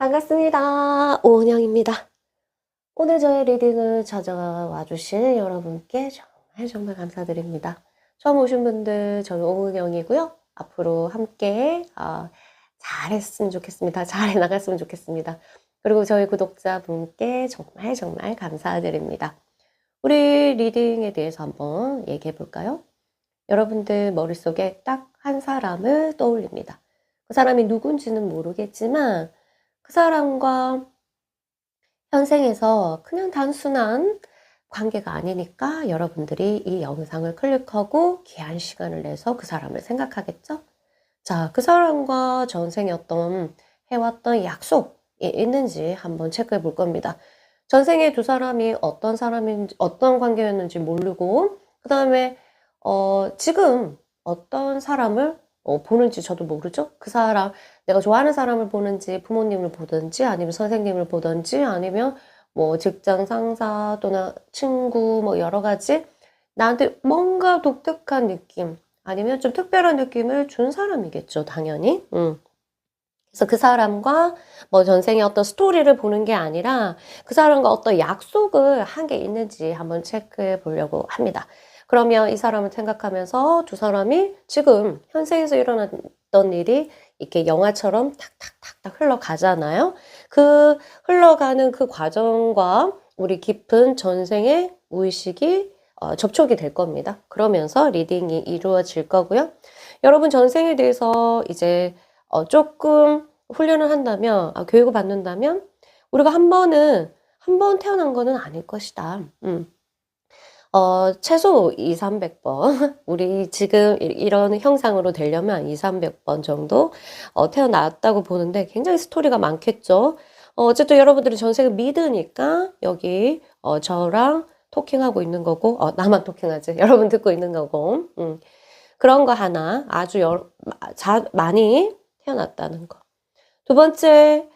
반갑습니다. 오은영입니다. 오늘 저의 리딩을 찾아와 주신 여러분께 정말 감사드립니다. 처음 오신 분들 저는 오은영이고요. 앞으로 함께 잘했으면 좋겠습니다. 잘 해나갔으면 좋겠습니다. 그리고 저희 구독자분께 정말 감사드립니다. 우리 리딩에 대해서 한번 얘기해 볼까요? 여러분들 머릿속에 딱 한 사람을 떠올립니다. 그 사람이 누군지는 모르겠지만 그 사람과 현생에서 그냥 단순한 관계가 아니니까 여러분들이 이 영상을 클릭하고 귀한 시간을 내서 그 사람을 생각하겠죠? 자, 그 사람과 전생에 해왔던 약속이 있는지 한번 체크해 볼 겁니다. 전생에 두 사람이 어떤 관계였는지 모르고, 그 다음에, 지금 어떤 사람을 보는지 저도 모르죠? 그 사람, 내가 좋아하는 사람을 보는지, 부모님을 보든지, 아니면 선생님을 보든지, 아니면 뭐 직장 상사 또는 친구, 뭐 여러 가지, 나한테 뭔가 독특한 느낌, 아니면 좀 특별한 느낌을 준 사람이겠죠, 당연히. 그래서 그 사람과 뭐 전생에 어떤 스토리를 보는 게 아니라 그 사람과 어떤 약속을 한 게 있는지 한번 체크해 보려고 합니다. 그러면 이 사람을 생각하면서 두 사람이 지금 현생에서 일어났던 일이 이렇게 영화처럼 탁탁탁탁 흘러가잖아요. 그 흘러가는 그 과정과 우리 깊은 전생의 무의식이 접촉이 될 겁니다. 그러면서 리딩이 이루어질 거고요. 여러분 전생에 대해서 이제 조금 훈련을 한다면, 교육을 받는다면, 우리가 한 번 태어난 거는 아닐 것이다. 최소 2, 300번. 우리 지금 이런 형상으로 되려면 2, 300번 정도, 태어났다고 보는데 굉장히 스토리가 많겠죠. 어쨌든 여러분들이 전생을 믿으니까 여기, 저랑 토킹하고 있는 거고, 나만 토킹하지. 여러분 듣고 있는 거고, 그런 거 하나 아주 많이 태어났다는 거. 두 번째,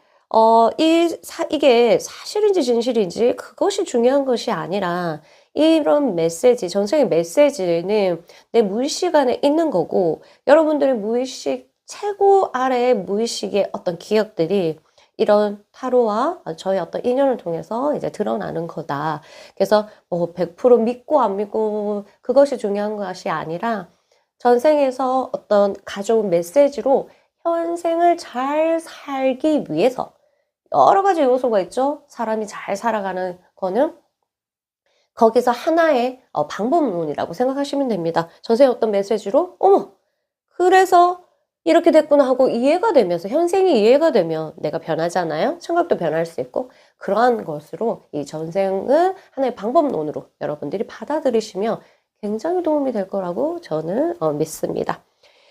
이게 사실인지 진실인지 그것이 중요한 것이 아니라 이런 메시지, 전생의 메시지는 내 무의식 안에 있는 거고 여러분들의 무의식, 최고 아래의 무의식의 어떤 기억들이 이런 타로와 저의 어떤 인연을 통해서 이제 드러나는 거다. 그래서 뭐 100% 믿고 안 믿고 그것이 중요한 것이 아니라 전생에서 어떤 가져온 메시지로 현생을 잘 살기 위해서 여러 가지 요소가 있죠. 사람이 잘 살아가는 거는 거기서 하나의 방법론이라고 생각하시면 됩니다. 전생에 어떤 메시지로 어머 그래서 이렇게 됐구나 하고 이해가 되면서 현생이 이해가 되면 내가 변하잖아요. 생각도 변할 수 있고 그러한 것으로 이 전생을 하나의 방법론으로 여러분들이 받아들이시면 굉장히 도움이 될 거라고 저는 믿습니다.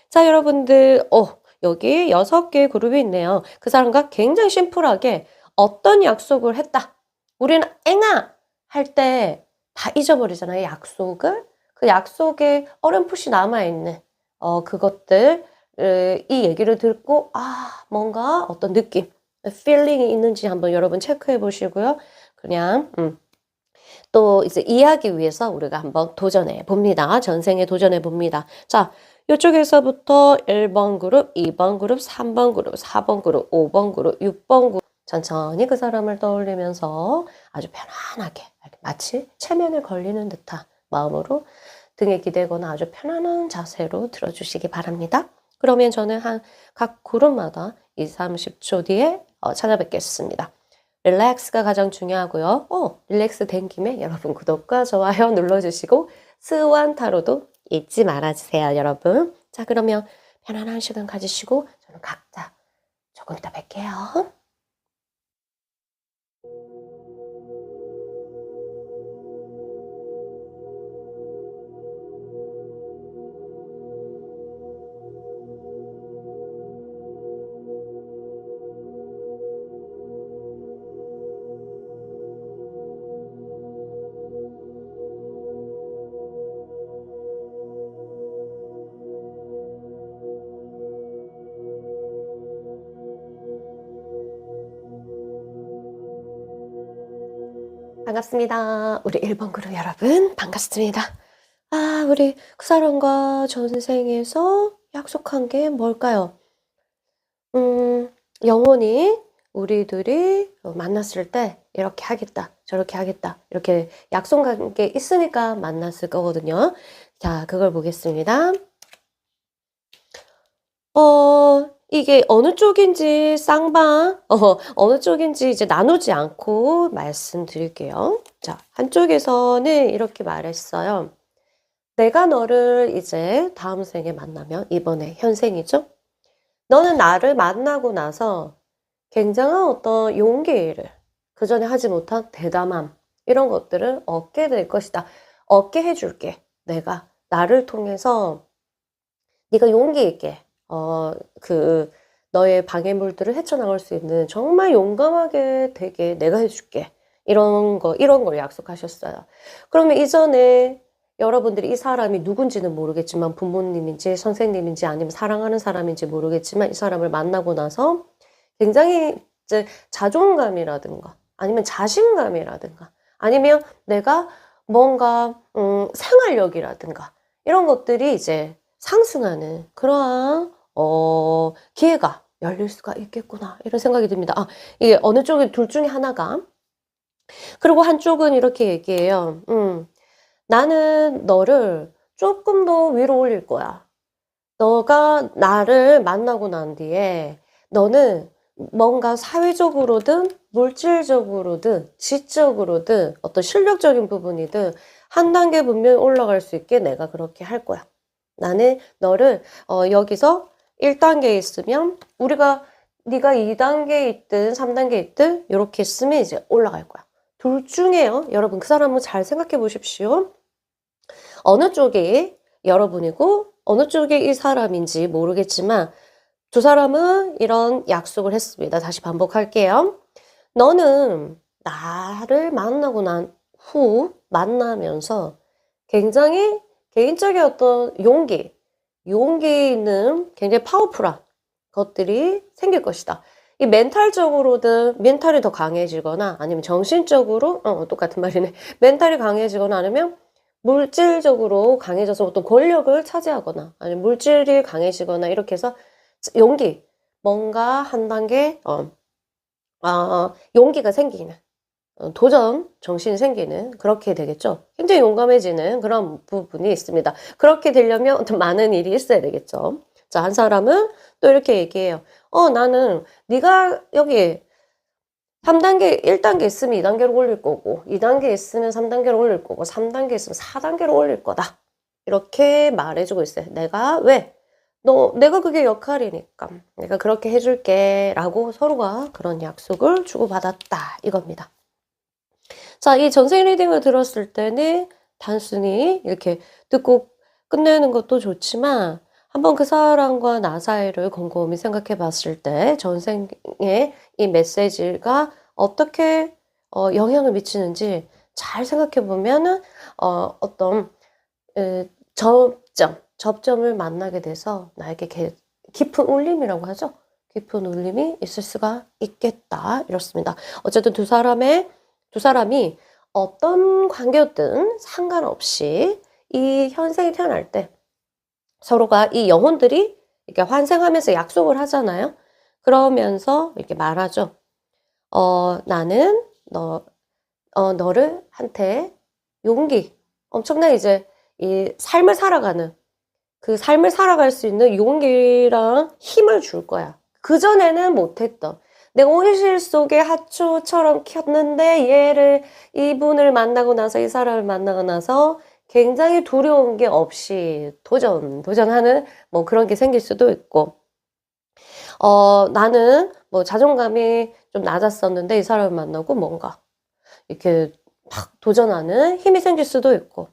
자, 여러분들, 여기 6개의 그룹이 있네요. 그 사람과 굉장히 심플하게 어떤 약속을 했다. 우리는 앵아! 할 때 다 잊어버리잖아요. 약속을. 그 약속에 어렴풋이 남아있는, 그것들, 이 얘기를 듣고, 뭔가 어떤 느낌, feeling이 있는지 한번 여러분 체크해 보시고요. 그냥, 또 이제 이해하기 위해서 우리가 한번 도전해 봅니다. 전생에 도전해 봅니다. 자, 이쪽에서부터 1번 그룹, 2번 그룹, 3번 그룹, 4번 그룹, 5번 그룹, 6번 그룹 천천히 그 사람을 떠올리면서 아주 편안하게 마치 체면에 걸리는 듯한 마음으로 등에 기대거나 아주 편안한 자세로 들어주시기 바랍니다. 그러면 저는 각 그룹마다 2, 30초 뒤에 찾아뵙겠습니다. 릴렉스가 가장 중요하고요. 릴렉스 된 김에 여러분 구독과 좋아요 눌러주시고 스완 타로도 잊지 말아주세요, 여러분. 자, 그러면 편안한 시간 가지시고 저는 각자 조금 이따 뵐게요. 반갑습니다. 우리 1번 그룹 여러분, 반갑습니다. 우리 그 사람과 전생에서 약속한 게 뭘까요? 영원히 우리들이 만났을 때 이렇게 하겠다, 저렇게 하겠다, 이렇게 약속한 게 있으니까 만났을 거거든요. 자, 그걸 보겠습니다. 이게 어느 쪽인지 쌍방, 어느 쪽인지 이제 나누지 않고 말씀드릴게요. 자, 한쪽에서는 이렇게 말했어요. 내가 너를 이제 다음 생에 만나면, 이번에 현생이죠? 너는 나를 만나고 나서 굉장한 어떤 용기를, 그 전에 하지 못한 대담함, 이런 것들을 얻게 될 것이다. 얻게 해줄게. 내가 나를 통해서 네가 용기 있게 너의 방해물들을 헤쳐나갈 수 있는 정말 용감하게 되게 내가 해줄게. 이런 걸 약속하셨어요. 그러면 이전에 여러분들이 이 사람이 누군지는 모르겠지만 부모님인지 선생님인지 아니면 사랑하는 사람인지 모르겠지만 이 사람을 만나고 나서 굉장히 이제 자존감이라든가 아니면 자신감이라든가 아니면 내가 뭔가 생활력이라든가 이런 것들이 이제 상승하는 그러한 기회가 열릴 수가 있겠구나 이런 생각이 듭니다. 아, 이게 어느 쪽에 둘 중에 하나가 그리고 한쪽은 이렇게 얘기해요. 나는 너를 조금 더 위로 올릴 거야. 너가 나를 만나고 난 뒤에 너는 뭔가 사회적으로든 물질적으로든 지적으로든 어떤 실력적인 부분이든 한 단계 분명히 올라갈 수 있게 내가 그렇게 할 거야. 나는 너를 여기서 1단계에 있으면 네가 2단계에 있든 3단계에 있든 이렇게 있으면 이제 올라갈 거야. 둘 중에요. 여러분 그 사람은 잘 생각해 보십시오. 어느 쪽이 여러분이고 어느 쪽이 이 사람인지 모르겠지만 두 사람은 이런 약속을 했습니다. 다시 반복할게요. 너는 나를 만나고 난 후 만나면서 굉장히 개인적인 어떤 용기 있는 굉장히 파워풀한 것들이 생길 것이다. 이 멘탈이 더 강해지거나 아니면 정신적으로 똑같은 말이네. 멘탈이 강해지거나 아니면 물질적으로 강해져서 어떤 권력을 차지하거나 아니면 물질이 강해지거나 이렇게 해서 용기 뭔가 한 단계 용기가 생기는 도전 정신이 생기는 그렇게 되겠죠. 굉장히 용감해지는 그런 부분이 있습니다. 그렇게 되려면 어떤 많은 일이 있어야 되겠죠. 자, 한 사람은 또 이렇게 얘기해요. 나는 네가 여기 3단계, 1단계 있으면 2단계로 올릴 거고 2단계 있으면 3단계로 올릴 거고 3단계 있으면 4단계로 올릴 거다. 이렇게 말해주고 있어요. 왜? 내가 그게 역할이니까 내가 그렇게 해줄게 라고 서로가 그런 약속을 주고받았다 이겁니다. 자, 이 전생 리딩을 들었을 때는 단순히 이렇게 듣고 끝내는 것도 좋지만 한번 그 사람과 나 사이를 곰곰이 생각해 봤을 때 전생의 이 메시지가 어떻게 영향을 미치는지 잘 생각해 보면은 어떤 접점을 만나게 돼서 나에게 깊은 울림이라고 하죠. 깊은 울림이 있을 수가 있겠다. 이렇습니다. 어쨌든 두 사람이 어떤 관계였든 상관없이 이 현생에 태어날 때 서로가 이 영혼들이 이렇게 환생하면서 약속을 하잖아요. 그러면서 이렇게 말하죠. 나는 너를 한테 용기, 엄청난 이제 이 삶을 살아가는 그 삶을 살아갈 수 있는 용기랑 힘을 줄 거야. 그전에는 못했던. 내가 온실 속에 하초처럼 켰는데 이분을 만나고 나서 이 사람을 만나고 나서 굉장히 두려운 게 없이 도전하는 뭐 그런 게 생길 수도 있고, 나는 뭐 자존감이 좀 낮았었는데 이 사람을 만나고 뭔가 이렇게 막 도전하는 힘이 생길 수도 있고,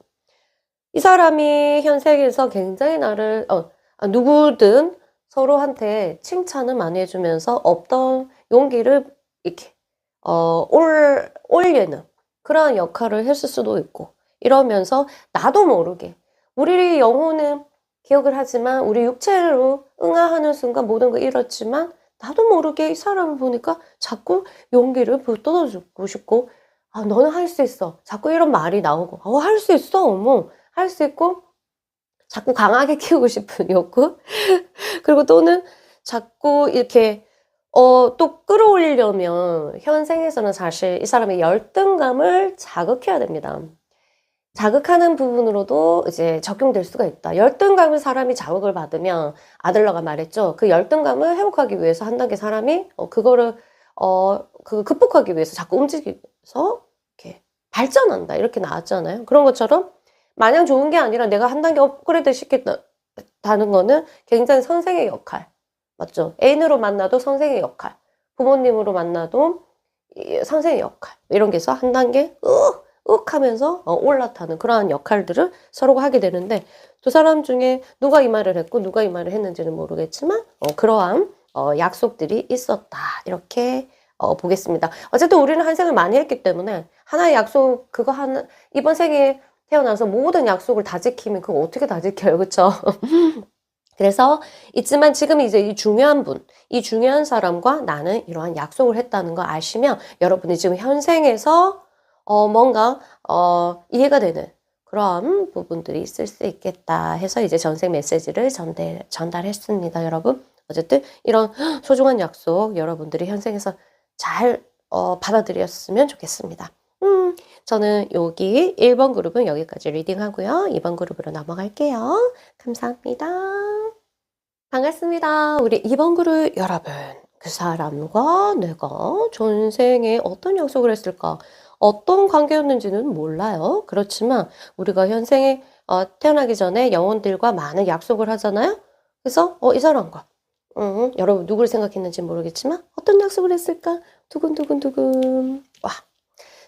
이 사람이 현세계에서 굉장히 나를, 누구든 서로한테 칭찬을 많이 해주면서 없던 용기를 이렇게, 올리는 그러한 역할을 했을 수도 있고, 이러면서 나도 모르게, 우리 영혼은 기억을 하지만, 우리 육체로 응아하는 순간 모든 걸 잃었지만, 나도 모르게 이 사람을 보니까 자꾸 용기를 북돋아주고 싶고, 너는 할 수 있어. 자꾸 이런 말이 나오고, 할 수 있어. 어머. 할 수 있고 자꾸 강하게 키우고 싶은 욕구 그리고 또는 자꾸 이렇게 또 끌어올리려면 현생에서는 사실 이 사람의 열등감을 자극해야 됩니다. 자극하는 부분으로도 이제 적용될 수가 있다. 열등감을 사람이 자극을 받으면 아들러가 말했죠. 그 열등감을 회복하기 위해서 한 단계 사람이 그거를 그 극복하기 위해서 자꾸 움직여서 이렇게 발전한다. 이렇게 나왔잖아요. 그런 것처럼 마냥 좋은 게 아니라 내가 한 단계 업그레이드 시켰다는 거는 굉장히 선생의 역할. 맞죠? 애인으로 만나도 선생의 역할. 부모님으로 만나도 선생의 역할. 이런 게 있어. 한 단계 윽 하면서 올라타는 그러한 역할들을 서로가 하게 되는데 두 사람 중에 누가 이 말을 했고 누가 이 말을 했는지는 모르겠지만 그러한 약속들이 있었다. 이렇게 보겠습니다. 어쨌든 우리는 한 생을 많이 했기 때문에 하나의 약속 그거 하나 이번 생에 태어나서 모든 약속을 다 지키면 그거 어떻게 다 지켜요, 그쵸? 그래서 있지만 지금 이제 이 중요한 사람과 나는 이러한 약속을 했다는 거 아시면 여러분이 지금 현생에서 뭔가 이해가 되는 그런 부분들이 있을 수 있겠다 해서 이제 전생 메시지를 전달했습니다, 여러분. 어쨌든 이런 소중한 약속 여러분들이 현생에서 잘 받아들였으면 좋겠습니다. 저는 여기 1번 그룹은 여기까지 리딩하고요. 2번 그룹으로 넘어갈게요. 감사합니다. 반갑습니다. 우리 2번 그룹 여러분. 그 사람과 내가 전생에 어떤 약속을 했을까? 어떤 관계였는지는 몰라요. 그렇지만 우리가 현생에 태어나기 전에 영혼들과 많은 약속을 하잖아요. 그래서 이 사람과 여러분 누구를 생각했는지 모르겠지만 어떤 약속을 했을까? 두근두근두근. 와.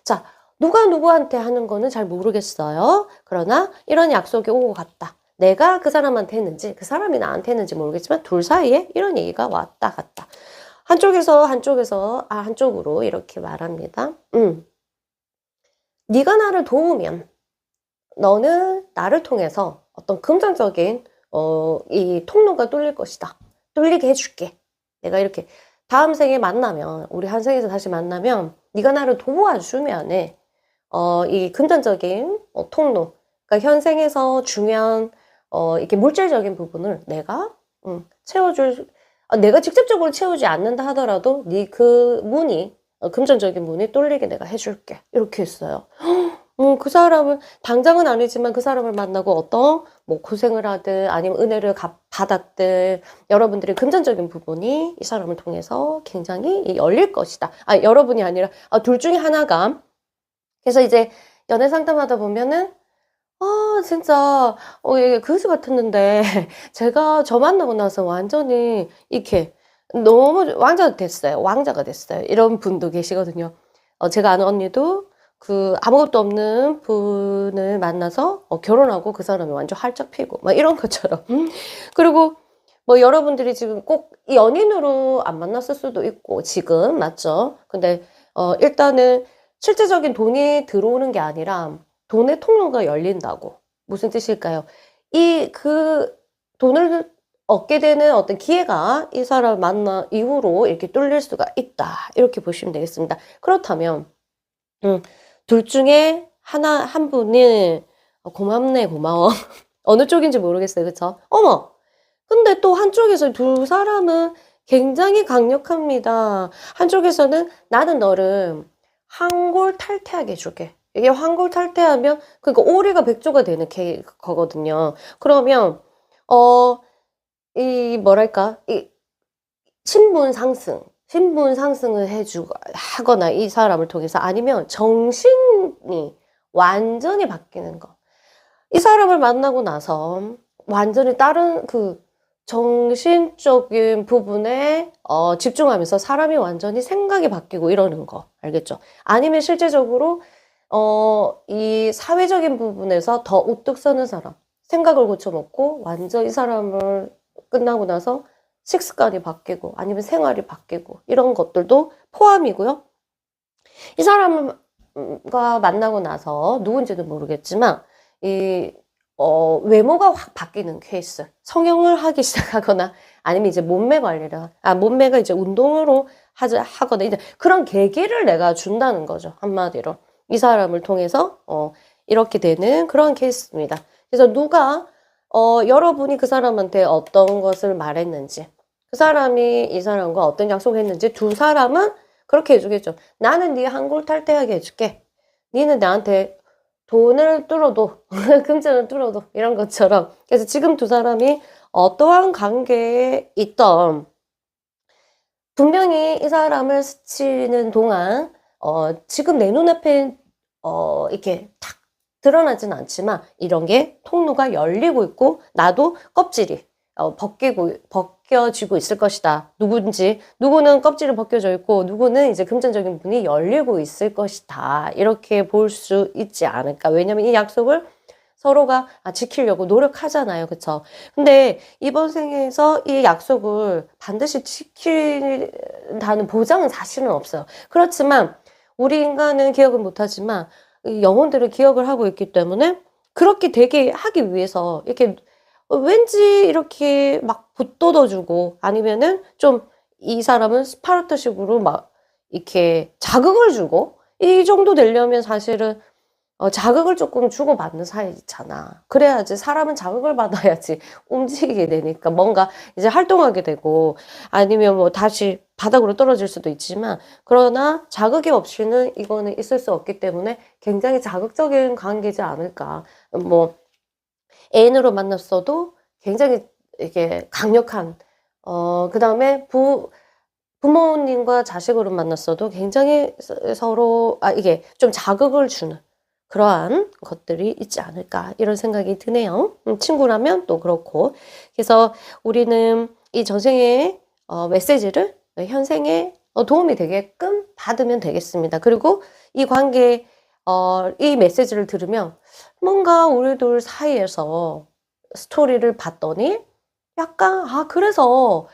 자, 누가 누구한테 하는 거는 잘 모르겠어요. 그러나 이런 약속이 오고 갔다. 내가 그 사람한테 했는지 그 사람이 나한테 했는지 모르겠지만 둘 사이에 이런 얘기가 왔다 갔다. 한쪽으로 이렇게 말합니다. 네가 나를 도우면 너는 나를 통해서 어떤 긍정적인 이 통로가 뚫릴 것이다. 뚫리게 해줄게. 내가 이렇게 다음 생에 만나면 우리 한 생에서 다시 만나면 네가 나를 도와주면은 이 금전적인 통로, 그러니까 현생에서 중요한 이렇게 물질적인 부분을 내가 채워줄, 내가 직접적으로 채우지 않는다 하더라도 네 그 문이 금전적인 문이 뚫리게 내가 해줄게. 이렇게 했어요. 그 사람을 당장은 아니지만 그 사람을 만나고 어떤 뭐 고생을 하든 아니면 은혜를 받았든 여러분들의 금전적인 부분이 이 사람을 통해서 굉장히 열릴 것이다. 여러분이 아니라 둘 중에 하나가. 그래서 이제 연애 상담하다 보면은 진짜 이게 그지 같았는데 제가 저 만나고 나서 완전히 이렇게 너무 왕자가 됐어요. 이런 분도 계시거든요. 제가 아는 언니도 그 아무것도 없는 분을 만나서 결혼하고 그 사람이 완전 활짝 피고 막 이런 것처럼. 그리고 뭐 여러분들이 지금 꼭 연인으로 안 만났을 수도 있고 지금 맞죠? 근데 일단은 실제적인 돈이 들어오는 게 아니라 돈의 통로가 열린다고. 무슨 뜻일까요? 그 돈을 얻게 되는 어떤 기회가 이 사람을 만나 이후로 이렇게 뚫릴 수가 있다. 이렇게 보시면 되겠습니다. 그렇다면 둘 중에 한 분이 고맙네, 고마워. 어느 쪽인지 모르겠어요. 그쵸? 어머! 근데 또 한쪽에서 두 사람은 굉장히 강력합니다. 한쪽에서는 나는 너를 환골탈태하게 해줄게. 이게 환골탈태하면 그러니까 오리가 백조가 되는 거거든요. 그러면 이 뭐랄까 이 신분 상승을 하거나 이 사람을 통해서 아니면 정신이 완전히 바뀌는 거. 이 사람을 만나고 나서 완전히 다른 그 정신적인 부분에 집중하면서 사람이 완전히 생각이 바뀌고 이러는 거 알겠죠? 아니면 실제적으로 이 사회적인 부분에서 더 우뚝 서는 사람, 생각을 고쳐먹고 완전 히 사람을 끝나고 나서 식습관이 바뀌고 아니면 생활이 바뀌고 이런 것들도 포함이고요. 이 사람과 만나고 나서 누군지는 모르겠지만 외모가 확 바뀌는 케이스, 성형을 하기 시작하거나 아니면 이제 몸매가 이제 운동으로 하거나 이제 그런 계기를 내가 준다는 거죠. 한마디로. 이 사람을 통해서 이렇게 되는 그런 케이스입니다. 그래서 여러분이 그 사람한테 어떤 것을 말했는지, 그 사람이 이 사람과 어떤 약속을 했는지 두 사람은 그렇게 해주겠죠. 나는 네 한골 탈퇴하게 해줄게. 니는 나한테 돈을 뚫어도 금전을 뚫어도 이런 것처럼. 그래서 지금 두 사람이 어떠한 관계에 있던 분명히 이 사람을 스치는 동안 지금 내 눈앞에 이렇게 탁 드러나진 않지만 이런 게 통로가 열리고 있고 나도 껍질이 벗겨지고 있을 것이다. 누구는 껍질이 벗겨져 있고 누구는 이제 금전적인 문이 열리고 있을 것이다. 이렇게 볼 수 있지 않을까. 왜냐면 이 약속을 서로가 지키려고 노력하잖아요. 그쵸? 근데 이번 생에서 이 약속을 반드시 지킨다는 보장은 사실은 없어요. 그렇지만 우리 인간은 기억을 못하지만 영혼들은 기억을 하고 있기 때문에 그렇게 되게 하기 위해서 이렇게 왠지 이렇게 막 붙돋아주고 아니면은 좀 이 사람은 스파르타식으로 막 이렇게 자극을 주고 이 정도 되려면 사실은 자극을 조금 주고받는 사이잖아. 그래야지 사람은 자극을 받아야지 움직이게 되니까 뭔가 이제 활동하게 되고 아니면 뭐 다시 바닥으로 떨어질 수도 있지만 그러나 자극이 없이는 이거는 있을 수 없기 때문에 굉장히 자극적인 관계지 않을까. 뭐 애인으로 만났어도 굉장히 이게 강력한 그다음에 부모님과 자식으로 만났어도 굉장히 서로 이게 좀 자극을 주는 그러한 것들이 있지 않을까 이런 생각이 드네요. 친구라면 또 그렇고. 그래서 우리는 이 전생의 메시지를 현생에 도움이 되게끔 받으면 되겠습니다. 그리고 이 관계 이 메시지를 들으면 뭔가 우리 둘 사이에서 스토리를 봤더니 약간 그래서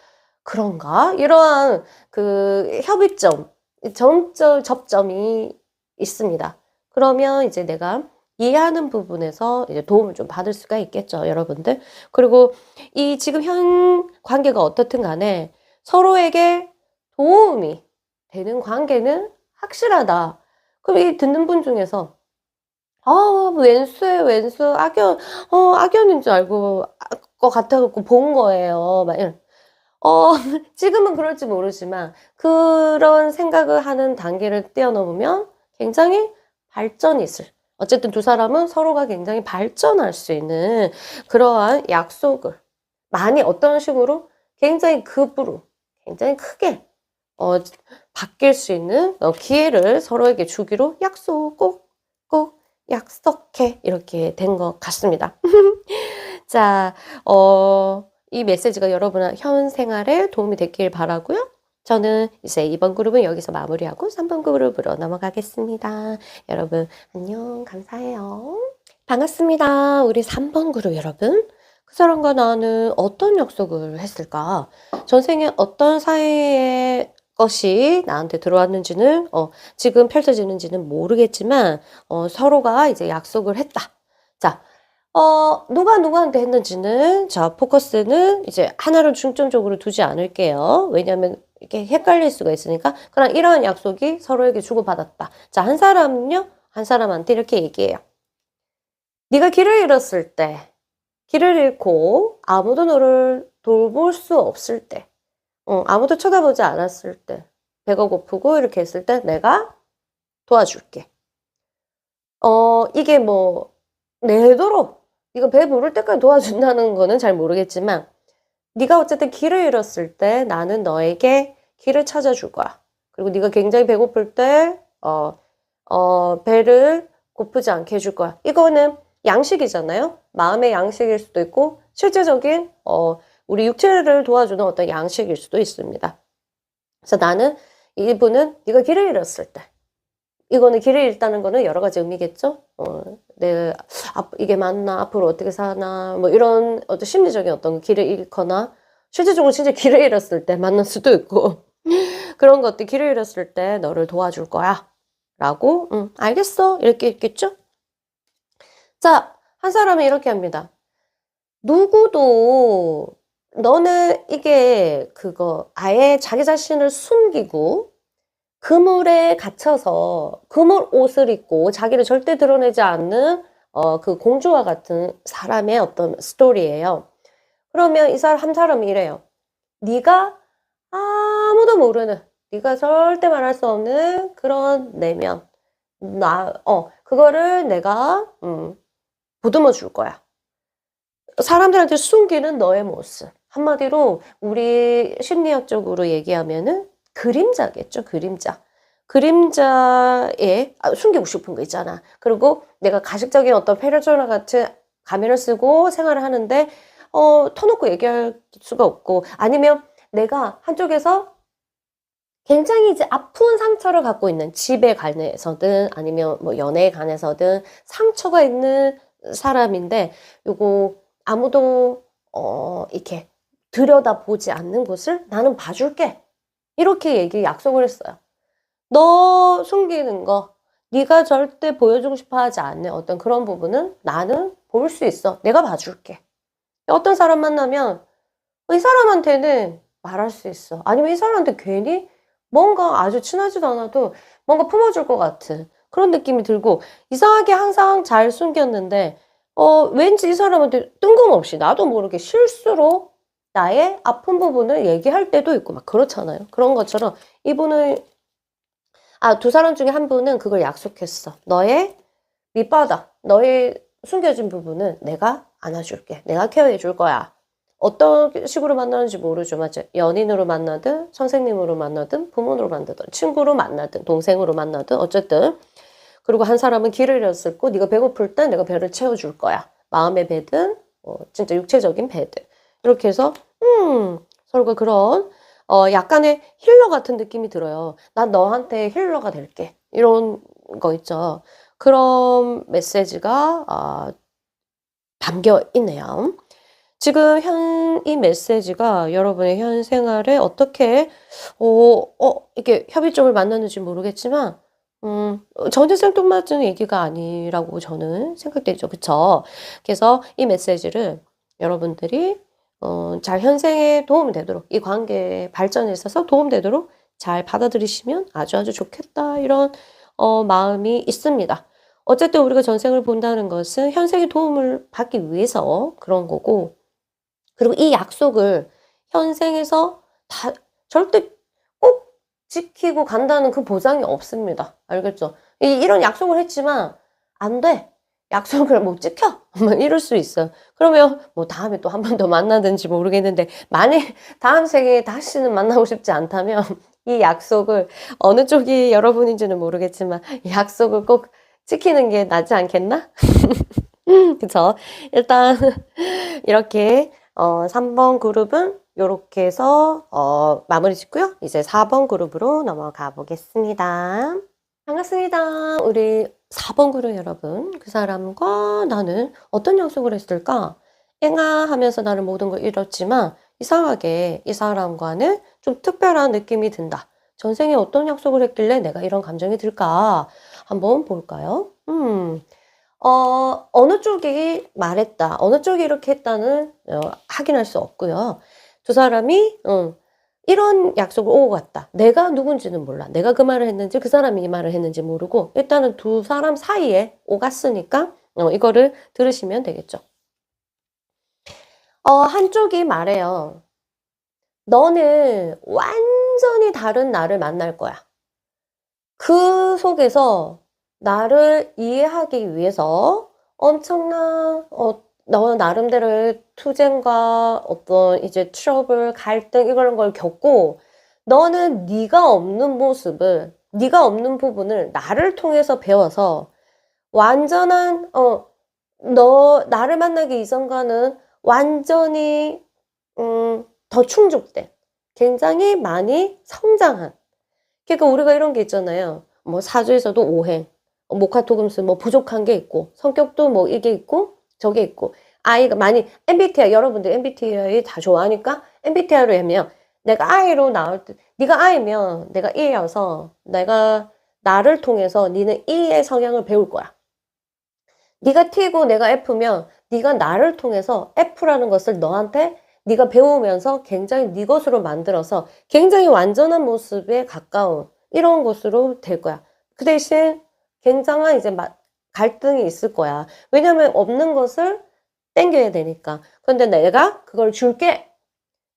그런가? 이러한 그 협의점, 접점이 있습니다. 그러면 이제 내가 이해하는 부분에서 이제 도움을 좀 받을 수가 있겠죠, 여러분들. 그리고 이 지금 현 관계가 어떻든 간에 서로에게 도움이 되는 관계는 확실하다. 그럼 이 듣는 분 중에서 왼수에 왼수 악연인 줄 알고 것 같아갖고 본 거예요. 막 이런. 지금은 그럴지 모르지만 그런 생각을 하는 단계를 뛰어넘으면 굉장히 발전이 있을. 어쨌든 두 사람은 서로가 굉장히 발전할 수 있는 그러한 약속을 많이 어떤 식으로 굉장히 급으로 굉장히 크게 바뀔 수 있는 기회를 서로에게 주기로 꼭 약속해 이렇게 된 것 같습니다. 자, 이 메시지가 여러분 현 생활에 도움이 됐길 바라고요. 저는 이제 2번 그룹은 여기서 마무리하고 3번 그룹으로 넘어가겠습니다. 여러분 안녕 감사해요. 반갑습니다. 우리 3번 그룹 여러분. 그 사람과 나는 어떤 약속을 했을까? 전생에 어떤 사이의 것이 나한테 들어왔는지는 지금 펼쳐지는지는 모르겠지만 서로가 이제 약속을 했다. 자, 누가 누구한테 했는지는 자, 포커스는 이제 하나를 중점적으로 두지 않을게요. 왜냐하면 이렇게 헷갈릴 수가 있으니까. 그럼 이러한 약속이 서로에게 주고받았다. 자, 한 사람은요, 한 사람한테 이렇게 얘기해요. 네가 길을 잃었을 때, 길을 잃고 아무도 너를 돌볼 수 없을 때, 아무도 쳐다보지 않았을 때, 배가 고프고 이렇게 했을 때 내가 도와줄게. 이게 뭐 내도록 이거 배 부를 때까지 도와준다는 거는 잘 모르겠지만 네가 어쨌든 길을 잃었을 때 나는 너에게 길을 찾아줄 거야. 그리고 네가 굉장히 배고플 때 배를 고프지 않게 해줄 거야. 이거는 양식이잖아요. 마음의 양식일 수도 있고 실제적인 우리 육체를 도와주는 어떤 양식일 수도 있습니다. 그래서 나는 이분은 네가 길을 잃었을 때 이거는 길을 잃다는 거는 여러 가지 의미겠죠. 이게 맞나 앞으로 어떻게 사나 뭐 이런 어떤 심리적인 어떤 길을 잃거나 실제적으로 진짜 길을 잃었을 때 만날 수도 있고 그런 것들 길을 잃었을 때 너를 도와줄 거야 라고 알겠어 이렇게 있겠죠. 자, 한 사람이 이렇게 합니다. 누구도 너는 이게 그거 아예 자기 자신을 숨기고 그물에 갇혀서 그물 옷을 입고 자기를 절대 드러내지 않는 그 공주와 같은 사람의 어떤 스토리예요. 그러면 한 사람이 이래요. 네가 아무도 모르는, 네가 절대 말할 수 없는 그런 내면, 그거를 내가 보듬어 줄 거야. 사람들한테 숨기는 너의 모습. 한마디로 우리 심리학적으로 얘기하면은 그림자겠죠, 그림자. 그림자에 숨기고 싶은 거 있잖아. 그리고 내가 가식적인 어떤 페르소나 같은 가면을 쓰고 생활을 하는데 터놓고 얘기할 수가 없고, 아니면 내가 한쪽에서 굉장히 이제 아픈 상처를 갖고 있는, 집에 관해서든 아니면 뭐 연애에 관해서든 상처가 있는 사람인데, 요거 아무도 이렇게 들여다보지 않는 곳을 나는 봐줄게, 이렇게 약속을 했어요. 너 숨기는 거, 네가 절대 보여주고 싶어 하지 않는 어떤 그런 부분은 나는 볼 수 있어. 내가 봐줄게. 어떤 사람 만나면 이 사람한테는 말할 수 있어. 아니면 이 사람한테 괜히 뭔가 아주 친하지도 않아도 뭔가 품어줄 것 같은 그런 느낌이 들고, 이상하게 항상 잘 숨겼는데 왠지 이 사람한테 뜬금없이 나도 모르게 실수로 나의 아픈 부분을 얘기할 때도 있고 막 그렇잖아요. 그런 것처럼 이분은, 두 사람 중에 한 분은 그걸 약속했어. 너의 밑바닥, 너의 숨겨진 부분은 내가 안아줄게. 내가 케어해 줄 거야. 어떤 식으로 만나는지 모르죠. 맞죠? 연인으로 만나든, 선생님으로 만나든, 부모로 만나든, 친구로 만나든, 동생으로 만나든, 어쨌든. 그리고 한 사람은 길을 잃었을 거, 네가 배고플 때 내가 배를 채워줄 거야. 마음의 배든, 진짜 육체적인 배든. 이렇게 해서, 서로가 그런, 약간의 힐러 같은 느낌이 들어요. 난 너한테 힐러가 될게. 이런 거 있죠. 그런 메시지가 담겨 있네요. 지금 이 메시지가 여러분의 현 생활에 어떻게 이렇게 협의점을 만났는지 모르겠지만, 전혀 생뚱맞은 얘기가 아니라고 저는 생각되죠. 그쵸? 그래서 이 메시지를 여러분들이 잘 현생에 도움이 되도록, 이 관계 발전에 있어서 도움되도록 잘 받아들이시면 아주 아주 좋겠다, 이런 마음이 있습니다. 어쨌든 우리가 전생을 본다는 것은 현생에 도움을 받기 위해서 그런 거고, 그리고 이 약속을 현생에서 다 절대 꼭 지키고 간다는 그 보장이 없습니다. 알겠죠? 이런 약속을 했지만 안 돼. 약속을 못 지켜. 막 이럴 수 있어요. 그러면 뭐 다음에 또 한 번 더 만나든지 모르겠는데, 만약 다음 생에 다시는 만나고 싶지 않다면 이 약속을, 어느 쪽이 여러분인지는 모르겠지만 약속을 꼭 지키는 게 낫지 않겠나? 그쵸? 일단 이렇게 3번 그룹은 이렇게 해서 마무리 짓고요. 이제 4번 그룹으로 넘어가 보겠습니다. 반갑습니다. 우리 4번 그룹 여러분, 그 사람과 나는 어떤 약속을 했을까? 엥아 하면서 나는 모든 걸 잃었지만 이상하게 이 사람과는 좀 특별한 느낌이 든다. 전생에 어떤 약속을 했길래 내가 이런 감정이 들까? 한번 볼까요? 어느 쪽이 말했다, 어느 쪽이 이렇게 했다는 확인할 수 없고요. 두 사람이 이런 약속을 오고 갔다. 내가 누군지는 몰라. 내가 그 말을 했는지 그 사람이 이 말을 했는지 모르고 일단은 두 사람 사이에 오갔으니까 이거를 들으시면 되겠죠. 한쪽이 말해요. 너는 완전히 다른 나를 만날 거야. 그 속에서 나를 이해하기 위해서 엄청난 너 나름대로의 투쟁과 어떤 이제 트러블, 갈등 이런 걸 겪고, 너는 네가 없는 모습을, 네가 없는 부분을 나를 통해서 배워서 완전한 너 나를 만나기 이전과는 완전히 더 충족된, 굉장히 많이 성장한. 그러니까 우리가 이런 게 있잖아요. 뭐 사주에서도 오행, 목화토금술 뭐 부족한 게 있고, 성격도 뭐 이게 있고 저게 있고, 아이가 많이 MBTI, 여러분들 MBTI 다 좋아하니까 MBTI로 하면, 내가 I로 나올 때, 네가 I면 내가 E여서 내가 나를 통해서 니는 E의 성향을 배울 거야. 네가 T고 내가 F면 네가 나를 통해서 F라는 것을 너한테 네가 배우면서 굉장히 네 것으로 만들어서 굉장히 완전한 모습에 가까운 이런 것으로 될 거야. 그 대신 굉장한 이제 갈등이 있을 거야. 왜냐면 없는 것을 땡겨야 되니까. 그런데 내가 그걸 줄게.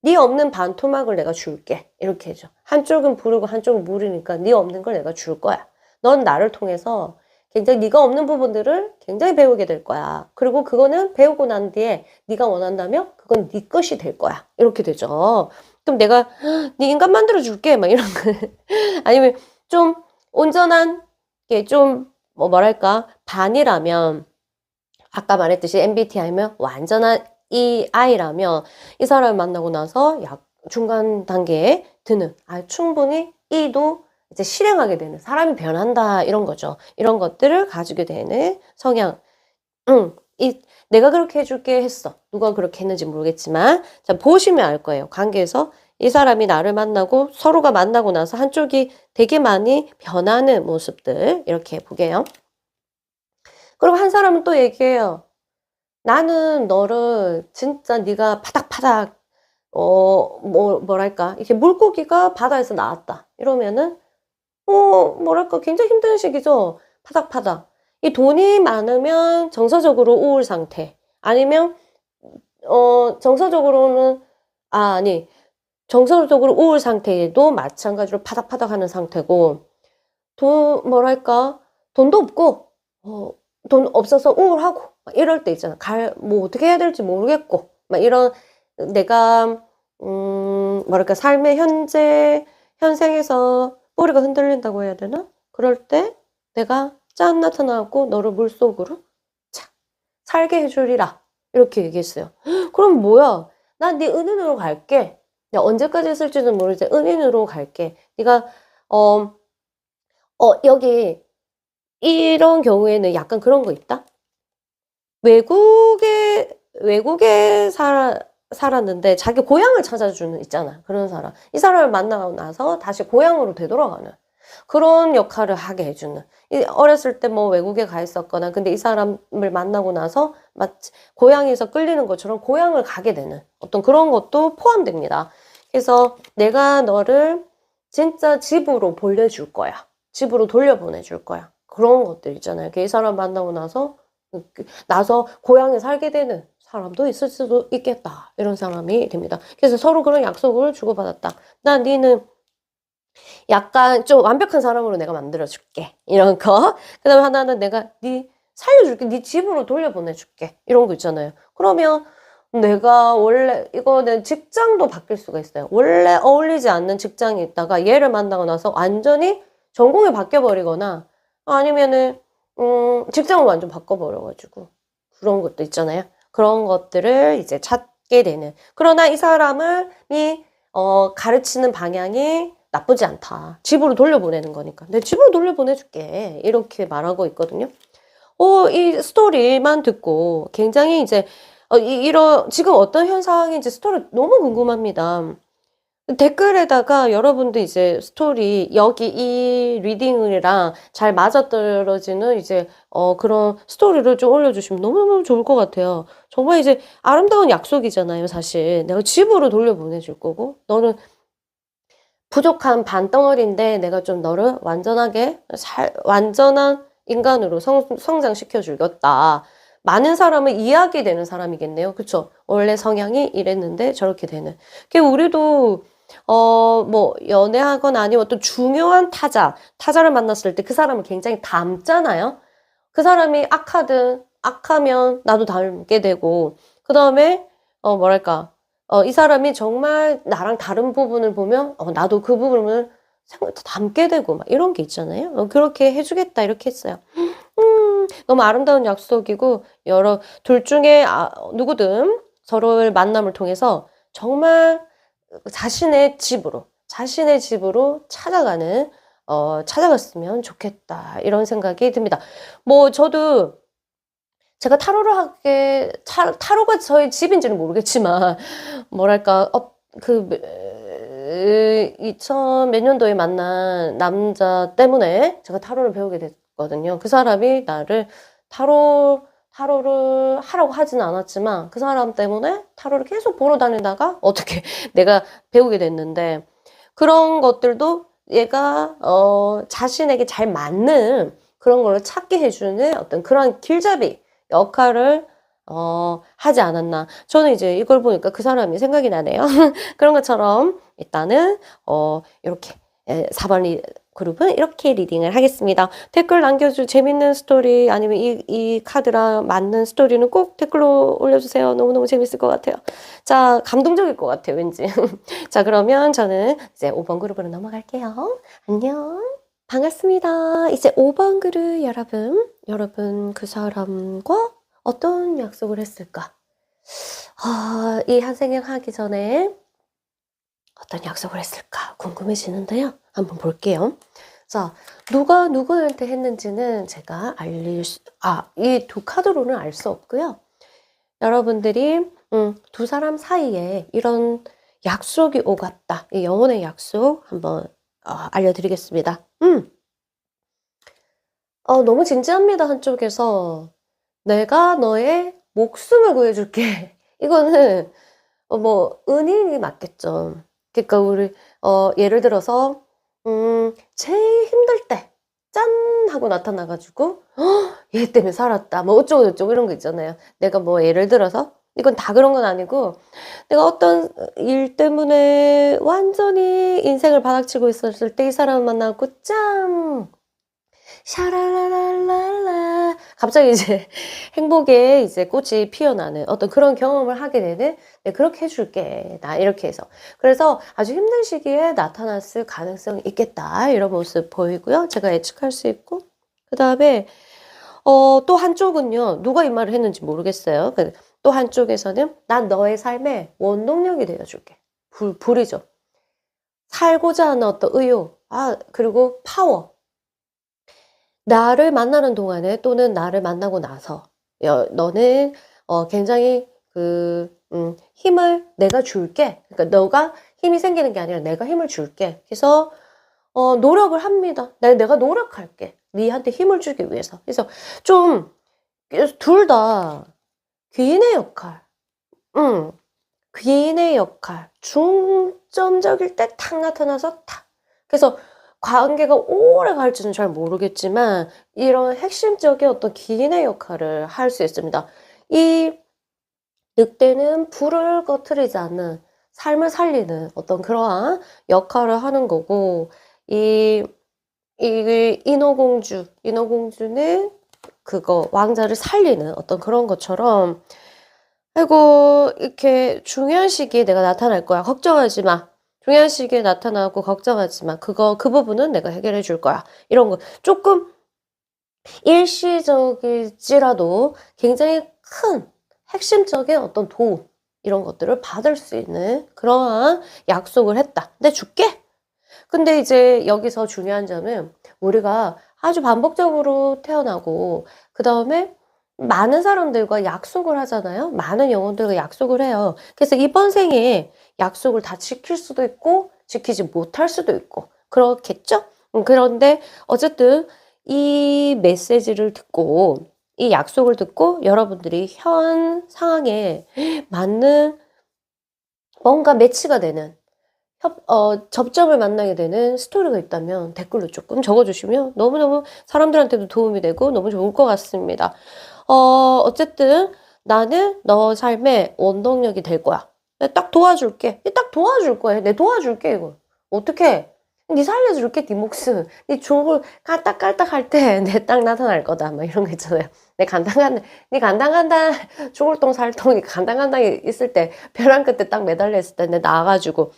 네 없는 반토막을 내가 줄게. 이렇게 해줘. 한쪽은 부르고 한쪽은 무르니까 네 없는 걸 내가 줄 거야. 넌 나를 통해서 굉장히 네가 없는 부분들을 굉장히 배우게 될 거야. 그리고 그거는 배우고 난 뒤에 네가 원한다면 그건 네 것이 될 거야. 이렇게 되죠. 그럼 내가 네 인간 만들어 줄게. 막 이런 거. 아니면 좀 온전한 게 좀 뭐랄까 반이라면 아까 말했듯이 MBTI면 완전한 EI라면 이 사람을 만나고 나서 약 중간 단계에 드는 충분히 E도 이제 실행하게 되는 사람이 변한다 이런 거죠. 이런 것들을 가지게 되는 성향. 내가 그렇게 해줄게 했어. 누가 그렇게 했는지 모르겠지만 자 보시면 알 거예요. 관계에서 이 사람이 나를 만나고 서로가 만나고 나서 한쪽이 되게 많이 변하는 모습들 이렇게 보게요. 그리고 한 사람은 또 얘기해요. 나는 너를 진짜 네가 파닥파닥 뭐랄까 이렇게 물고기가 바다에서 나왔다 이러면은 뭐랄까 굉장히 힘든 시기죠. 파닥파닥. 이 돈이 많으면 정서적으로 우울 상태 아니면 정서적으로는 아니 정서적으로 우울 상태에도 마찬가지로 파닥파닥하는 상태고 뭐랄까 돈도 없고 돈 없어서 우울하고 막 이럴 때 있잖아. 뭐 어떻게 해야 될지 모르겠고 막 이런 내가 뭐랄까 삶의 현생에서 뿌리가 흔들린다고 해야 되나? 그럴 때 내가 짠 나타나고 너를 물속으로 차 살게 해주리라 이렇게 얘기했어요. 그럼 뭐야? 난 네 은인으로 갈게. 내가 언제까지 있을지는 모르지 은인으로 갈게. 네가 여기 이런 경우에는 약간 그런 거 있다. 외국에 살았는데 자기 고향을 찾아주는 있잖아. 그런 사람. 이 사람을 만나고 나서 다시 고향으로 되돌아가는 그런 역할을 하게 해주는. 어렸을 때 뭐 외국에 가 있었거나 근데 이 사람을 만나고 나서 마치 고향에서 끌리는 것처럼 고향을 가게 되는 어떤 그런 것도 포함됩니다. 그래서 내가 너를 진짜 집으로 보내줄 거야. 집으로 돌려보내줄 거야. 그런 것들 있잖아요. 이 사람 만나고 나서 고향에 살게 되는 사람도 있을 수도 있겠다. 이런 사람이 됩니다. 그래서 서로 그런 약속을 주고받았다. 난 니는 약간 좀 완벽한 사람으로 내가 만들어줄게. 이런 거. 그 다음에 하나는 내가 니 살려줄게. 니 집으로 돌려보내줄게. 이런 거 있잖아요. 그러면 내가 원래 이거는 직장도 바뀔 수가 있어요. 원래 어울리지 않는 직장에 있다가 얘를 만나고 나서 완전히 전공이 바뀌어버리거나 아니면은 직장을 완전 바꿔버려가지고 그런 것도 있잖아요. 그런 것들을 이제 찾게 되는. 그러나 이 사람이 가르치는 방향이 나쁘지 않다. 집으로 돌려보내는 거니까. 내 집으로 돌려보내줄게. 이렇게 말하고 있거든요. 이 스토리만 듣고 굉장히 이제 지금 어떤 현상인지 스토리 너무 궁금합니다. 댓글에다가 여러분들 이제 스토리 여기 이 리딩이랑 잘 맞아떨어지는 이제 그런 스토리를 좀 올려주시면 너무너무 좋을 것 같아요. 정말 이제 아름다운 약속이잖아요, 사실. 내가 집으로 돌려보내줄 거고 너는 부족한 반덩어리인데 내가 좀 너를 완전한 인간으로 성장시켜 주겠다. 많은 사람을 이해하게 되는 사람이겠네요. 그쵸? 원래 성향이 이랬는데 저렇게 되는. 우리도 뭐 연애하거나 아니면 어떤 중요한 타자를 만났을 때 그 사람을 굉장히 닮잖아요. 그 사람이 악하면 나도 닮게 되고 그 다음에 뭐랄까 이 사람이 정말 나랑 다른 부분을 보면 나도 그 부분을 닮게 되고 막 이런 게 있잖아요. 그렇게 해주겠다 이렇게 했어요. 너무 아름다운 약속이고 둘 중에 누구든 서로의 만남을 통해서 정말 자신의 집으로 찾아갔으면 좋겠다 이런 생각이 듭니다. 뭐 저도 제가 타로가 저희 집인지는 모르겠지만 뭐랄까 2000 몇 년도에 만난 남자 때문에 제가 타로를 배우게 됐거든요. 그 사람이 나를 타로를 하라고 하지는 않았지만 그 사람 때문에 타로를 계속 보러 다니다가 어떻게 내가 배우게 됐는데 그런 것들도 얘가 자신에게 잘 맞는 그런 걸 찾게 해주는 어떤 그런 길잡이 역할을 하지 않았나. 저는 이제 이걸 보니까 그 사람이 생각이 나네요. 그런 것처럼 일단은 요렇게 4번 그룹은 이렇게 리딩을 하겠습니다. 댓글 남겨줄 재밌는 스토리 아니면 이 카드랑 맞는 스토리는 꼭 댓글로 올려주세요. 너무너무 재밌을 것 같아요. 자, 감동적일 것 같아요, 왠지. 자, 그러면 저는 이제 5번 그룹으로 넘어갈게요. 안녕. 반갑습니다. 이제 5번 그룹 여러분 그 사람과 어떤 약속을 했을까? 이 한생을 하기 전에 어떤 약속을 했을까 궁금해지는데요. 한번 볼게요. 자, 누가 누구한테 했는지는 제가 이 두 카드로는 알 수 없고요. 여러분들이 두 사람 사이에 이런 약속이 오갔다. 이 영혼의 약속 한번 알려드리겠습니다. 너무 진지합니다. 한쪽에서. 내가 너의 목숨을 구해줄게. 이거는 뭐 은인이 맞겠죠. 그러니까 우리 예를 들어서 제일 힘들 때 짠 하고 나타나 가지고 얘 때문에 살았다. 뭐 어쩌고 저쩌고 이런 거 있잖아요. 내가 뭐 예를 들어서 이건 다 그런 건 아니고 내가 어떤 일 때문에 완전히 인생을 바닥치고 있었을 때 이 사람을 만나고 짠 샤라라랄랄라 갑자기 이제 행복의 이제 꽃이 피어나는 어떤 그런 경험을 하게 되는 그렇게 해줄게 나 이렇게 해서 그래서 아주 힘든 시기에 나타났을 가능성이 있겠다 이런 모습 보이고요. 제가 예측할 수 있고 그 다음에 또 한쪽은요 누가 이 말을 했는지 모르겠어요. 또 한쪽에서는 난 너의 삶의 원동력이 되어줄게. 불이죠. 살고자 하는 어떤 의욕 그리고 파워 나를 만나는 동안에 또는 나를 만나고 나서 너는 굉장히 힘을 내가 줄게. 그러니까 너가 힘이 생기는 게 아니라 내가 힘을 줄게. 그래서 노력을 합니다. 내가 노력할게. 니한테 힘을 주기 위해서. 그래서 좀 둘 다 귀인의 역할. 귀인의 역할. 중점적일 때 탁 나타나서 탁. 그래서 관계가 오래 갈지는 잘 모르겠지만 이런 핵심적인 어떤 기인의 역할을 할 수 있습니다. 이 늑대는 불을 꺼트리지 않는 삶을 살리는 어떤 그러한 역할을 하는 거고 이 인어공주는 그거 왕자를 살리는 어떤 그런 것처럼 아이고 이렇게 중요한 시기에 내가 나타날 거야. 걱정하지 마. 중요한 시기에 나타나고 걱정하지 마. 그 부분은 내가 해결해 줄 거야. 이런 거 조금 일시적일지라도 굉장히 큰 핵심적인 어떤 도움 이런 것들을 받을 수 있는 그러한 약속을 했다. 내 줄게. 근데 이제 여기서 중요한 점은 우리가 아주 반복적으로 태어나고 그 다음에 많은 사람들과 약속을 하잖아요. 많은 영혼들과 약속을 해요. 그래서 이번 생에 약속을 다 지킬 수도 있고 지키지 못할 수도 있고 그렇겠죠? 그런데 어쨌든 이 메시지를 듣고 이 약속을 듣고 여러분들이 현 상황에 맞는 뭔가 매치가 되는 접점을 만나게 되는 스토리가 있다면 댓글로 조금 적어주시면 너무너무 사람들한테도 도움이 되고 너무 좋을 것 같습니다. 어쨌든 나는 너 삶의 원동력이 될 거야. 내가 딱 도와줄게. 딱 도와줄 거야. 내가 도와줄게 이거. 어떻게? 네 살려줄게 네 목숨. 네 죽을 깔딱깔딱 할 때 내 딱 나타날 거다. 막 이런 거 있잖아요. 네 간당간당 죽을 똥 살 똥이 간당간당이 있을 때 벼랑 끝에 딱 매달려 있을 때 내 나와가지고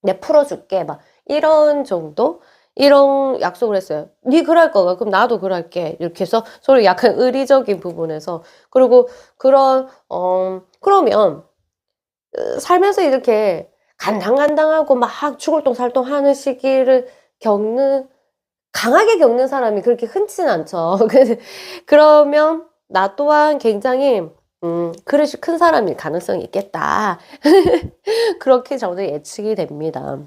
내 풀어줄게 막 이런 정도 이런 약속을 했어요. 네 그럴 거가 그럼 나도 그럴게 이렇게 해서 서로 약간 의리적인 부분에서 그리고 그런 그러면 살면서 이렇게 간당간당하고 막 죽을 똥 살 똥 하는 시기를 강하게 겪는 사람이 그렇게 흔치는 않죠. 그러면 나 또한 굉장히 그릇이 큰 사람일 가능성이 있겠다. 그렇게 저도 예측이 됩니다.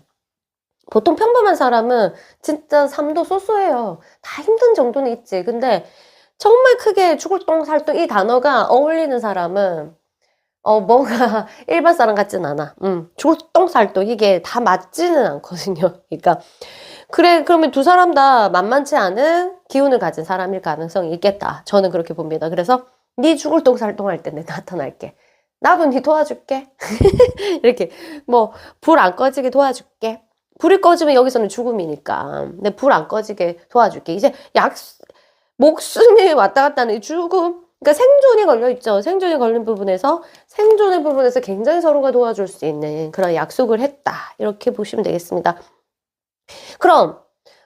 보통 평범한 사람은 진짜 삶도 쏘쏘해요. 다 힘든 정도는 있지. 근데 정말 크게 죽을 똥 살 똥 이 단어가 어울리는 사람은 뭔가 일반 사람 같진 않아. 죽을 똥 살 똥 이게 다 맞지는 않거든요. 그러니까 그래 그러면 두 사람 다 만만치 않은 기운을 가진 사람일 가능성이 있겠다. 저는 그렇게 봅니다. 그래서 네 죽을 똥 살 똥 할 때 내가 나타날게. 나도 네 도와줄게. 이렇게 뭐 불 안 꺼지게 도와줄게. 불이 꺼지면 여기서는 죽음이니까. 근데 불 안 꺼지게 도와줄게. 이제 목숨이 왔다 갔다 하는 이 죽음. 그러니까 생존이 걸려 있죠. 생존이 걸린 부분에서 생존의 부분에서 굉장히 서로가 도와줄 수 있는 그런 약속을 했다. 이렇게 보시면 되겠습니다. 그럼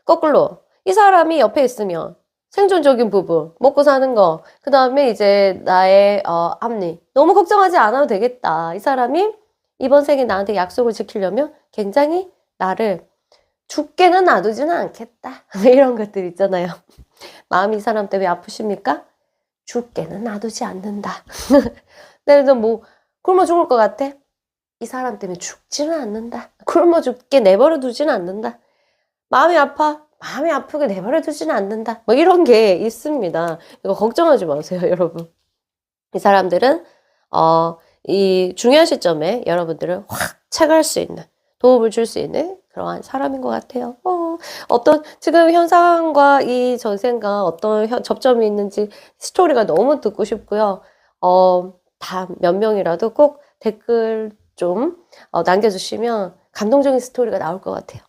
거꾸로 이 사람이 옆에 있으면 생존적인 부분, 먹고 사는 거, 그 다음에 이제 나의 앞니 너무 걱정하지 않아도 되겠다. 이 사람이 이번 생에 나한테 약속을 지키려면 굉장히 나를 죽게는 놔두지는 않겠다. 이런 것들 있잖아요. 마음이 이 사람 때문에 아프십니까? 죽게는 놔두지 않는다. 그래서 뭐 굶어 죽을 것 같아? 이 사람 때문에 죽지는 않는다. 굶어 죽게 내버려 두지는 않는다. 마음이 아파? 마음이 아프게 내버려 두지는 않는다. 뭐 이런 게 있습니다. 이거 걱정하지 마세요, 여러분. 이 사람들은 이 중요한 시점에 여러분들을 확 체크할 수 있는, 도움을 줄 수 있는 그러한 사람인 것 같아요. 어떤 지금 현상과 이 전생과 어떤 접점이 있는지 스토리가 너무 듣고 싶고요. 다 몇 명이라도 꼭 댓글 좀 남겨주시면 감동적인 스토리가 나올 것 같아요.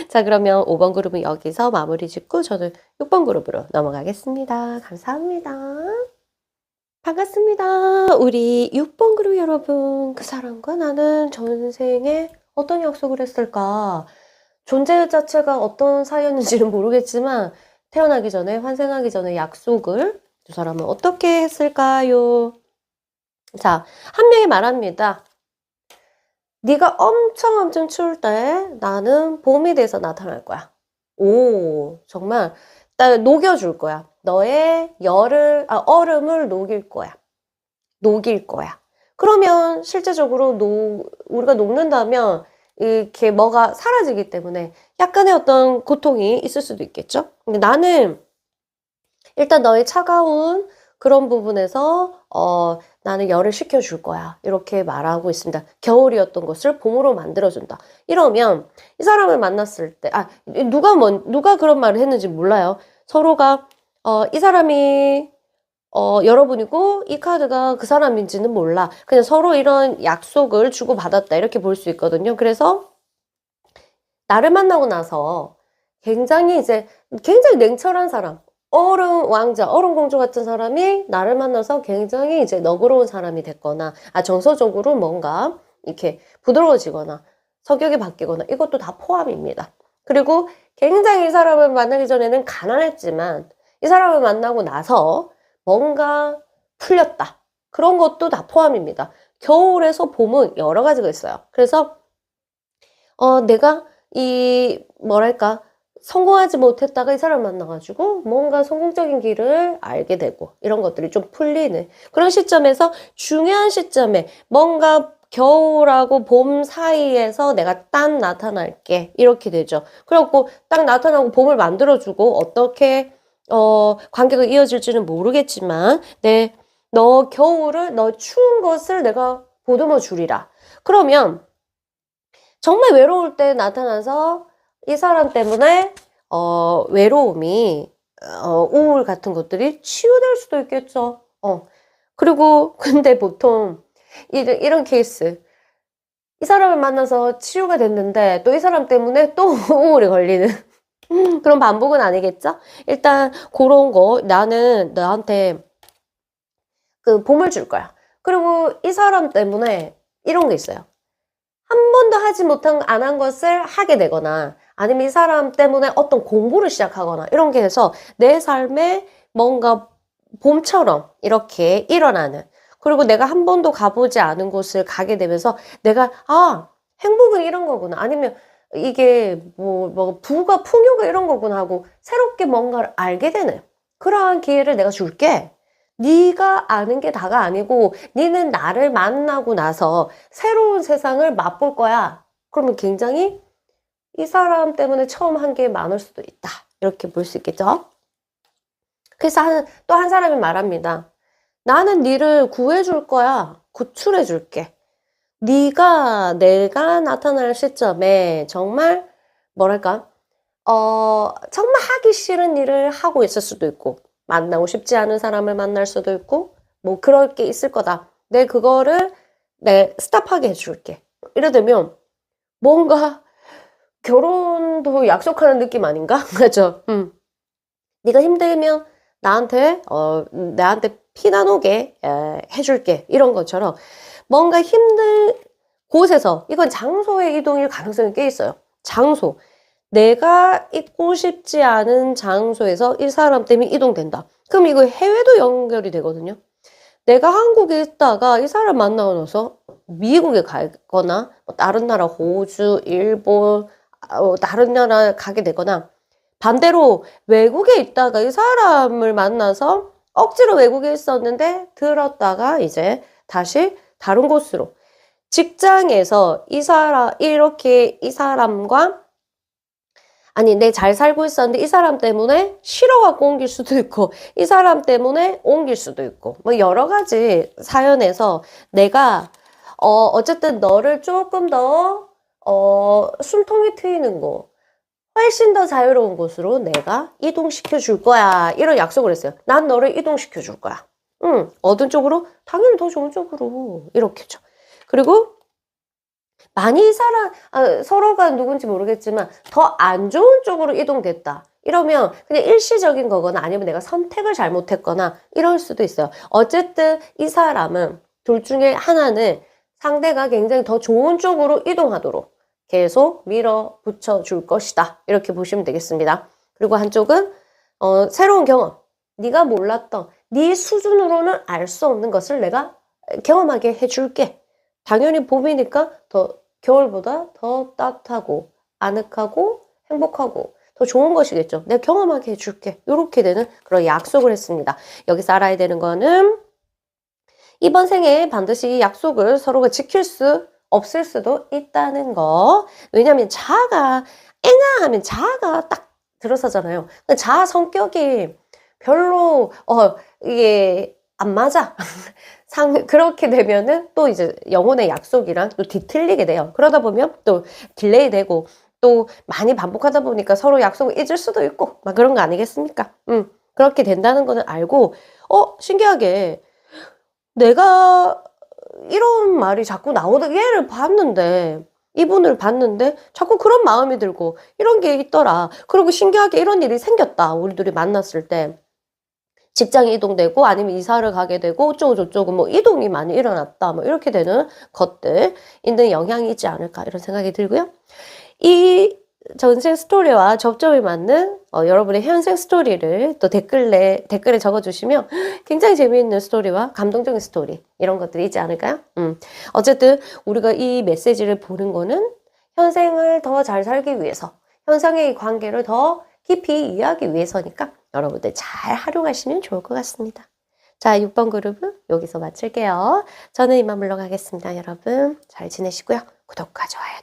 자, 그러면 5번 그룹은 여기서 마무리 짓고 저는 6번 그룹으로 넘어가겠습니다. 감사합니다. 반갑습니다. 우리 6번 그룹 여러분, 그 사람과 나는 전생에 어떤 약속을 했을까? 존재 자체가 어떤 사이였는지는 모르겠지만 태어나기 전에, 환생하기 전에 약속을 두 사람은 어떻게 했을까요? 자, 한 명이 말합니다. 네가 엄청 추울 때 나는 봄이 돼서 나타날 거야. 오, 정말 나 녹여줄 거야. 너의 얼음을 녹일 거야. 녹일 거야. 그러면 실제적으로 우리가 녹는다면 이렇게 뭐가 사라지기 때문에 약간의 어떤 고통이 있을 수도 있겠죠? 근데 나는 일단 너의 차가운 그런 부분에서 나는 열을 식혀줄 거야. 이렇게 말하고 있습니다. 겨울이었던 것을 봄으로 만들어준다. 이러면 이 사람을 만났을 때, 누가 그런 말을 했는지 몰라요. 서로가, 이 사람이, 여러분이고 이 카드가 그 사람인지는 몰라. 그냥 서로 이런 약속을 주고받았다. 이렇게 볼 수 있거든요. 그래서 나를 만나고 나서 굉장히 냉철한 사람, 얼음 왕자, 얼음 공주 같은 사람이 나를 만나서 굉장히 이제 너그러운 사람이 됐거나, 정서적으로 뭔가 이렇게 부드러워지거나, 성격이 바뀌거나, 이것도 다 포함입니다. 그리고 굉장히 이 사람을 만나기 전에는 가난했지만, 이 사람을 만나고 나서 뭔가 풀렸다. 그런 것도 다 포함입니다. 겨울에서 봄은 여러 가지가 있어요. 그래서, 내가 성공하지 못했다가 이 사람 만나가지고 뭔가 성공적인 길을 알게 되고 이런 것들이 좀 풀리는 그런 시점에서 중요한 시점에 뭔가 겨울하고 봄 사이에서 내가 딱 나타날게 이렇게 되죠. 그래갖고 딱 나타나고 봄을 만들어주고 어떻게 관계가 이어질지는 모르겠지만 너 추운 것을 내가 보듬어 주리라. 그러면 정말 외로울 때 나타나서 이 사람 때문에 외로움이 우울 같은 것들이 치유될 수도 있겠죠. 그리고 근데 보통 이런 케이스 이 사람을 만나서 치유가 됐는데 또 이 사람 때문에 또 우울이 걸리는 그런 반복은 아니겠죠? 일단 그런 거 나는 너한테 그 봄을 줄 거야. 그리고 이 사람 때문에 이런 게 있어요. 한 번도 하지 못한 안 한 것을 하게 되거나 아니면 이 사람 때문에 어떤 공부를 시작하거나 이런 게 해서 내 삶에 뭔가 봄처럼 이렇게 일어나는 그리고 내가 한 번도 가보지 않은 곳을 가게 되면서 내가 행복은 이런 거구나 아니면 이게 부가 풍요가 이런 거구나 하고 새롭게 뭔가를 알게 되는 그러한 기회를 내가 줄게. 네가 아는 게 다가 아니고 네는 나를 만나고 나서 새로운 세상을 맛볼 거야. 그러면 굉장히 이 사람 때문에 처음 한 게 많을 수도 있다. 이렇게 볼 수 있겠죠? 그래서 또 한 사람이 말합니다. 나는 네를 구해줄 거야. 구출해줄게. 내가 나타날 시점에 정말 정말 하기 싫은 일을 하고 있을 수도 있고 만나고 싶지 않은 사람을 만날 수도 있고, 뭐 그럴 게 있을 거다. 내 그거를 스탑하게 해줄게. 이래 되면 뭔가 결혼도 약속하는 느낌 아닌가? 그죠? 네가 힘들면 나한테 피 나누게 해줄게. 이런 것처럼 뭔가 힘든 곳에서, 이건 장소의 이동일 가능성이 꽤 있어요. 장소. 내가 있고 싶지 않은 장소에서 이 사람 때문에 이동된다. 그럼 이거 해외도 연결이 되거든요. 내가 한국에 있다가 이 사람 만나고 나서 미국에 가거나 다른 나라 호주, 일본, 다른 나라 가게 되거나, 반대로 외국에 있다가 이 사람을 만나서 억지로 외국에 있었는데 들었다가 이제 다시 다른 곳으로, 직장에서 이렇게 이 사람과, 아니, 내 잘 살고 있었는데 이 사람 때문에 싫어갖고 옮길 수도 있고, 이 사람 때문에 옮길 수도 있고, 뭐 여러 가지 사연에서 내가, 어쨌든 너를 조금 더, 숨통이 트이는 곳, 훨씬 더 자유로운 곳으로 내가 이동시켜 줄 거야. 이런 약속을 했어요. 난 너를 이동시켜 줄 거야. 어떤 쪽으로? 당연히 더 좋은 쪽으로. 이렇게죠. 그리고 많이 서로가 누군지 모르겠지만 더 안 좋은 쪽으로 이동됐다. 이러면 그냥 일시적인 거거나 아니면 내가 선택을 잘못했거나 이럴 수도 있어요. 어쨌든 이 사람은 둘 중에 하나는 상대가 굉장히 더 좋은 쪽으로 이동하도록 계속 밀어붙여 줄 것이다. 이렇게 보시면 되겠습니다. 그리고 한쪽은 새로운 경험. 네가 몰랐던 네 수준으로는 알 수 없는 것을 내가 경험하게 해줄게. 당연히 봄이니까 겨울보다 더 따뜻하고 아늑하고 행복하고 더 좋은 것이겠죠. 내가 경험하게 해줄게. 이렇게 되는 그런 약속을 했습니다. 여기서 알아야 되는 거는 이번 생에 반드시 약속을 서로가 지킬 수 없을 수도 있다는 거. 왜냐하면 자아가 하면 자아가 딱 들어서잖아요. 자아 성격이 별로 이게 안 맞아. 그렇게 되면은 또 이제 영혼의 약속이랑 또 뒤틀리게 돼요. 그러다 보면 또 딜레이 되고 또 많이 반복하다 보니까 서로 약속을 잊을 수도 있고 막 그런 거 아니겠습니까? 그렇게 된다는 거는 알고, 신기하게 내가 이런 말이 자꾸 나오다, 이분을 봤는데 자꾸 그런 마음이 들고 이런 게 있더라. 그리고 신기하게 이런 일이 생겼다. 우리 둘이 만났을 때. 직장이 이동되고 아니면 이사를 가게 되고 어쩌고저쩌고 뭐 이동이 많이 일어났다. 뭐 이렇게 되는 것들 있는 영향이 있지 않을까 이런 생각이 들고요. 이 전생 스토리와 접점이 맞는 여러분의 현생 스토리를 또 댓글에 적어주시면 굉장히 재미있는 스토리와 감동적인 스토리 이런 것들이 있지 않을까요? 어쨌든 우리가 이 메시지를 보는 거는 현생을 더 잘 살기 위해서, 현생의 관계를 더 깊이 이해하기 위해서니까 여러분들 잘 활용하시면 좋을 것 같습니다. 자, 6번 그룹은 여기서 마칠게요. 저는 이만 물러가겠습니다. 여러분 잘 지내시고요. 구독과 좋아요